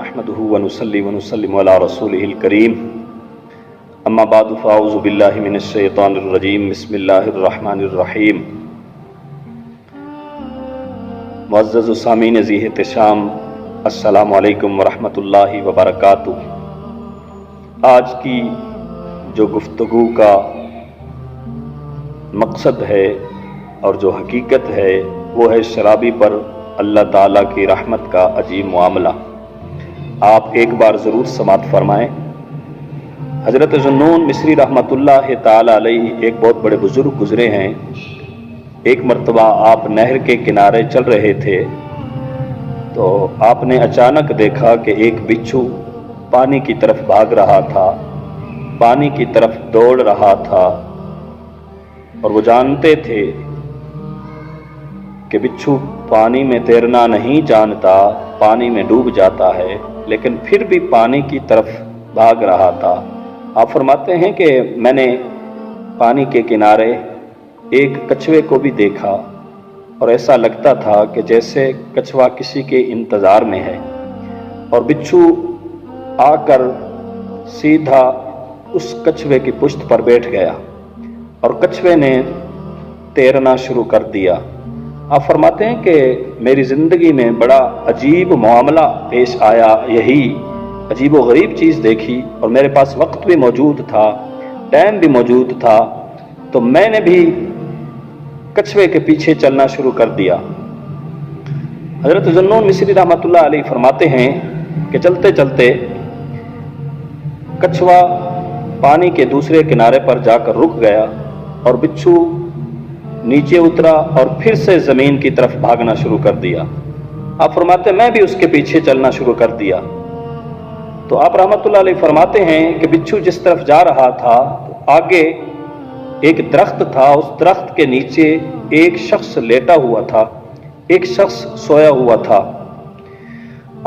نحمده ونصلي ونسلم على رسوله الكريم اما بعد فاعوذ بالله من الشیطان الرجیم بسم اللہ الرحمن الرحیم۔ معزز سامعین ذی احتشام، السلام علیکم ورحمۃ اللہ وبرکاتہ۔ آج کی جو گفتگو کا مقصد ہے اور جو حقیقت ہے وہ ہے شرابی پر اللہ تعالیٰ کی رحمت کا عجیب معاملہ۔ آپ ایک بار ضرور سماعت فرمائیں۔ حضرت ذوالنون مصری رحمۃ اللہ تعالیٰ علیہ ایک بہت بڑے بزرگ گزرے ہیں۔ ایک مرتبہ آپ نہر کے کنارے چل رہے تھے تو آپ نے اچانک دیکھا کہ ایک بچھو پانی کی طرف بھاگ رہا تھا، پانی کی طرف دوڑ رہا تھا، اور وہ جانتے تھے کہ بچھو پانی میں تیرنا نہیں جانتا، پانی میں ڈوب جاتا ہے، لیکن پھر بھی پانی کی طرف بھاگ رہا تھا۔ آپ فرماتے ہیں کہ میں نے پانی کے کنارے ایک کچھوے کو بھی دیکھا اور ایسا لگتا تھا کہ جیسے کچھوا کسی کے انتظار میں ہے، اور بچھو آ کر سیدھا اس کچھوے کی پشت پر بیٹھ گیا اور کچھوے نے تیرنا شروع کر دیا۔ آپ فرماتے ہیں کہ میری زندگی میں بڑا عجیب معاملہ پیش آیا، یہی عجیب و غریب چیز دیکھی، اور میرے پاس وقت بھی موجود تھا، ٹائم بھی موجود تھا، تو میں نے بھی کچھوے کے پیچھے چلنا شروع کر دیا۔ حضرت ذوالنون مصری رحمۃ اللہ علیہ فرماتے ہیں کہ چلتے چلتے کچھوا پانی کے دوسرے کنارے پر جا کر رک گیا اور بچھو نیچے اترا اور پھر سے زمین کی طرف بھاگنا شروع کر دیا۔ آپ فرماتے ہیں میں بھی اس کے پیچھے چلنا شروع کر دیا۔ تو آپ رحمۃ اللہ علیہ فرماتے ہیں کہ بچھو جس طرف جا رہا تھا تو آگے ایک درخت تھا، اس درخت کے نیچے ایک شخص لیٹا ہوا تھا، ایک شخص سویا ہوا تھا۔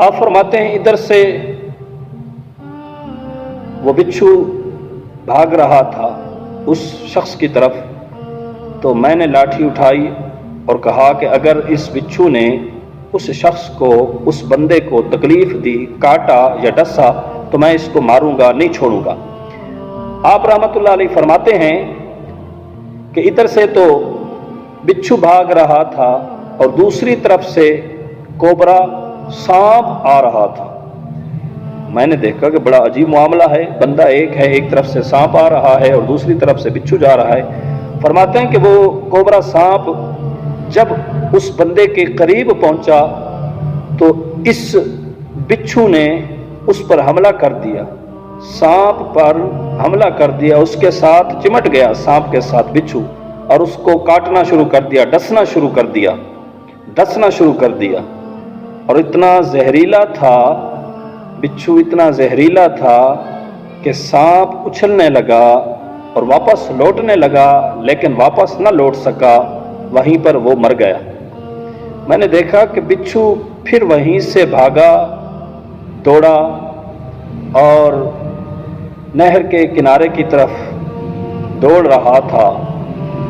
آپ فرماتے ہیں ادھر سے وہ بچھو بھاگ رہا تھا اس شخص کی طرف، تو میں نے لاٹھی اٹھائی اور کہا کہ اگر اس بچھو نے اس شخص کو، اس بندے کو تکلیف دی، کاٹا یا ڈسا تو میں اس کو ماروں گا، نہیں چھوڑوں گا۔ آپ رحمۃ اللہ علیہ فرماتے ہیں کہ ادھر سے تو بچھو بھاگ رہا تھا اور دوسری طرف سے کوبرا سانپ آ رہا تھا۔ میں نے دیکھا کہ بڑا عجیب معاملہ ہے، بندہ ایک ہے، ایک طرف سے سانپ آ رہا ہے اور دوسری طرف سے بچھو جا رہا ہے۔ فرماتے ہیں کہ وہ کوبرا سانپ جب اس بندے کے قریب پہنچا تو اس بچھو نے اس پر حملہ کر دیا، سانپ پر حملہ کر دیا، اس کے ساتھ چمٹ گیا سانپ کے ساتھ بچھو، اور اس کو کاٹنا شروع کر دیا، ڈسنا شروع کر دیا، اور اتنا زہریلا تھا بچھو، اتنا زہریلا تھا کہ سانپ اچھلنے لگا اور واپس لوٹنے لگا، لیکن واپس نہ لوٹ سکا، وہیں پر وہ مر گیا۔ میں نے دیکھا کہ بچھو پھر وہیں سے بھاگا، دوڑا اور نہر کے کنارے کی طرف دوڑ رہا تھا،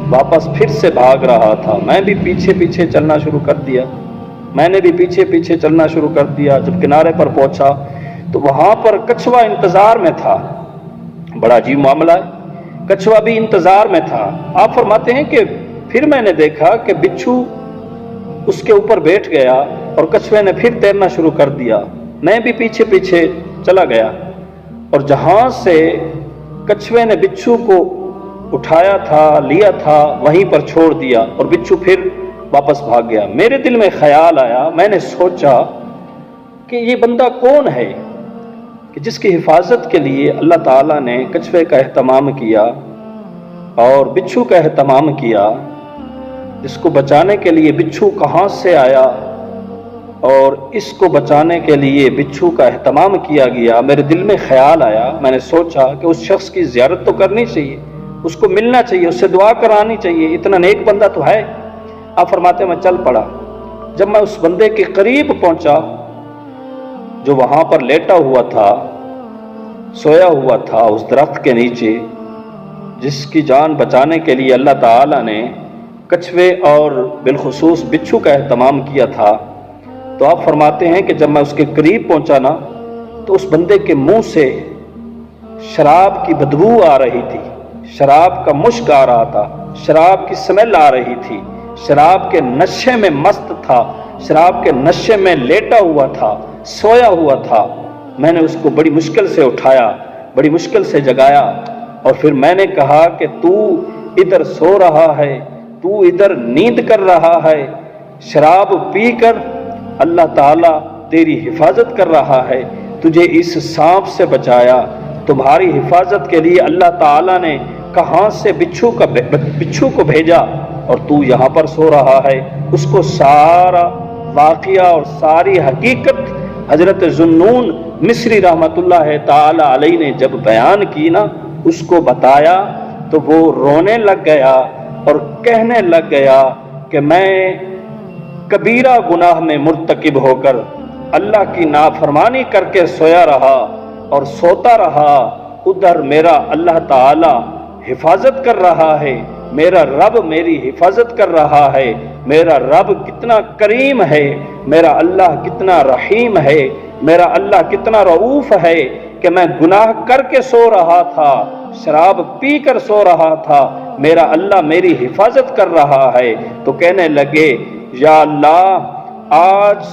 واپس پھر سے بھاگ رہا تھا۔ میں بھی پیچھے پیچھے چلنا شروع کر دیا۔ جب کنارے پر پہنچا تو وہاں پر کچھوا انتظار میں تھا۔ بڑا عجیب معاملہ ہے، کچھوا بھی انتظار میں تھا۔ آپ فرماتے ہیں کہ پھر میں نے دیکھا کہ بچھو اس کے اوپر بیٹھ گیا اور کچھوے نے پھر تیرنا شروع کر دیا۔ میں بھی پیچھے پیچھے چلا گیا اور جہاں سے کچھوے نے بچھو کو اٹھایا تھا، لیا تھا، وہیں پر چھوڑ دیا اور بچھو پھر واپس بھاگ گیا۔ میرے دل میں خیال آیا، میں نے سوچا کہ یہ بندہ کون ہے کہ جس کی حفاظت کے لیے اللہ تعالیٰ نے کچھوے کا اہتمام کیا اور بچھو کا اہتمام کیا، جس کو بچانے کے لیے بچھو کہاں سے آیا اور اس کو بچانے کے لیے بچھو کا اہتمام کیا گیا۔ میرے دل میں خیال آیا، میں نے سوچا کہ اس شخص کی زیارت تو کرنی چاہیے، اس کو ملنا چاہیے، اس سے دعا کرانی چاہیے، اتنا نیک بندہ تو ہے۔ آپ فرماتے میں چل پڑا۔ جب میں اس بندے کے قریب پہنچا جو وہاں پر لیٹا ہوا تھا، سویا ہوا تھا اس درخت کے نیچے، جس کی جان بچانے کے لیے اللہ تعالیٰ نے کچھوے اور بالخصوص بچھو کا اہتمام کیا تھا، تو آپ فرماتے ہیں کہ جب میں اس کے قریب پہنچا نا تو اس بندے کے منہ سے شراب کی بدبو آ رہی تھی، شراب کا مشک آ رہا تھا، شراب کی سمیل آ رہی تھی، شراب کے نشے میں مست تھا، شراب کے نشے میں لیٹا ہوا تھا، سویا ہوا تھا۔ میں نے اس کو بڑی مشکل سے اٹھایا، بڑی مشکل سے جگایا، اور پھر میں نے کہا کہ تو ادھر سو رہا ہے، تو ادھر نیند کر رہا ہے، شراب پی کر اللہ تعالیٰ تیری حفاظت کر رہا ہے، تجھے اس سانپ سے بچایا، تمہاری حفاظت کے لیے اللہ تعالیٰ نے کہاں سے بچھو کو بھیجا، اور تو یہاں پر سو رہا ہے۔ اس کو سارا واقعہ اور ساری حقیقت حضرت ذوالنون مصری رحمت اللہ تعالی علیہ نے جب بیان کی نا، اس کو بتایا، تو وہ رونے لگ گیا اور کہنے لگ گیا کہ میں کبیرہ گناہ میں مرتکب ہو کر اللہ کی نافرمانی کر کے سویا رہا اور سوتا رہا، ادھر میرا اللہ تعالی حفاظت کر رہا ہے، میرا رب میری حفاظت کر رہا ہے، میرا رب کتنا کریم ہے، میرا اللہ کتنا رحیم ہے، میرا اللہ کتنا رؤوف ہے کہ میں گناہ کر کے سو رہا تھا، شراب پی کر سو رہا تھا، میرا اللہ میری حفاظت کر رہا ہے۔ تو کہنے لگے یا اللہ آج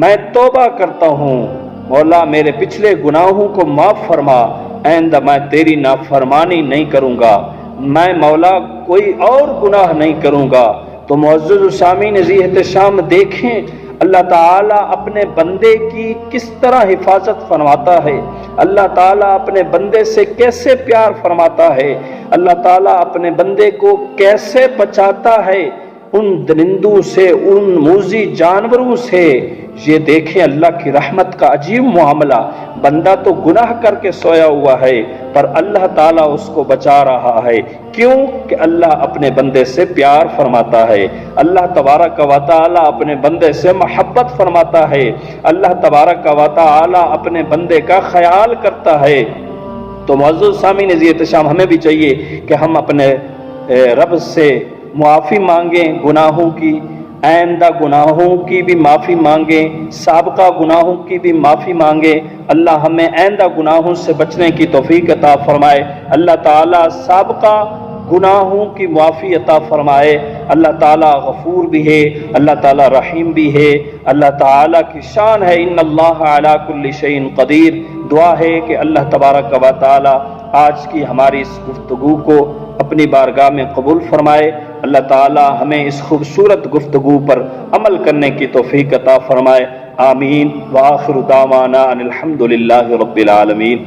میں توبہ کرتا ہوں، مولا میرے پچھلے گناہوں کو معاف فرما، آئندہ میں تیری نافرمانی نہیں کروں گا، میں مولا کوئی اور گناہ نہیں کروں گا۔ تو معزز سامعین ذی احتشام دیکھیں اللہ تعالیٰ اپنے بندے کی کس طرح حفاظت فرماتا ہے، اللہ تعالیٰ اپنے بندے سے کیسے پیار فرماتا ہے، اللہ تعالیٰ اپنے بندے کو کیسے بچاتا ہے ان درندوں سے، ان موذی جانوروں سے۔ یہ دیکھیں اللہ کی رحمت کا عجیب معاملہ، بندہ تو گناہ کر کے سویا ہوا ہے پر اللہ تعالیٰ اس کو بچا رہا ہے، کیوں کہ اللہ اپنے بندے سے پیار فرماتا ہے، اللہ تبارک و تعالیٰ اپنے بندے سے محبت فرماتا ہے، اللہ تبارک و تعالیٰ اپنے بندے کا خیال کرتا ہے۔ تو معزز سامعین ذی احتشام ہمیں بھی چاہیے کہ ہم اپنے رب سے معافی مانگیں گناہوں کی، آئندہ گناہوں کی بھی معافی مانگیں، سابقہ گناہوں کی بھی معافی مانگیں۔ اللہ ہمیں آئندہ گناہوں سے بچنے کی توفیق عطا فرمائے، اللہ تعالیٰ سابقہ گناہوں کی معافی عطا فرمائے۔ اللہ تعالیٰ غفور بھی ہے، اللہ تعالیٰ رحیم بھی ہے، اللہ تعالیٰ کی شان ہے ان اللہ علی کل شیء قدیر۔ دعا ہے کہ اللہ تبارک و تعالیٰ آج کی ہماری اس گفتگو کو اپنی بارگاہ میں قبول فرمائے، اللہ تعالیٰ ہمیں اس خوبصورت گفتگو پر عمل کرنے کی توفیق عطا فرمائے، آمین۔ وآخر دعوانا ان الحمد للہ رب العالمین۔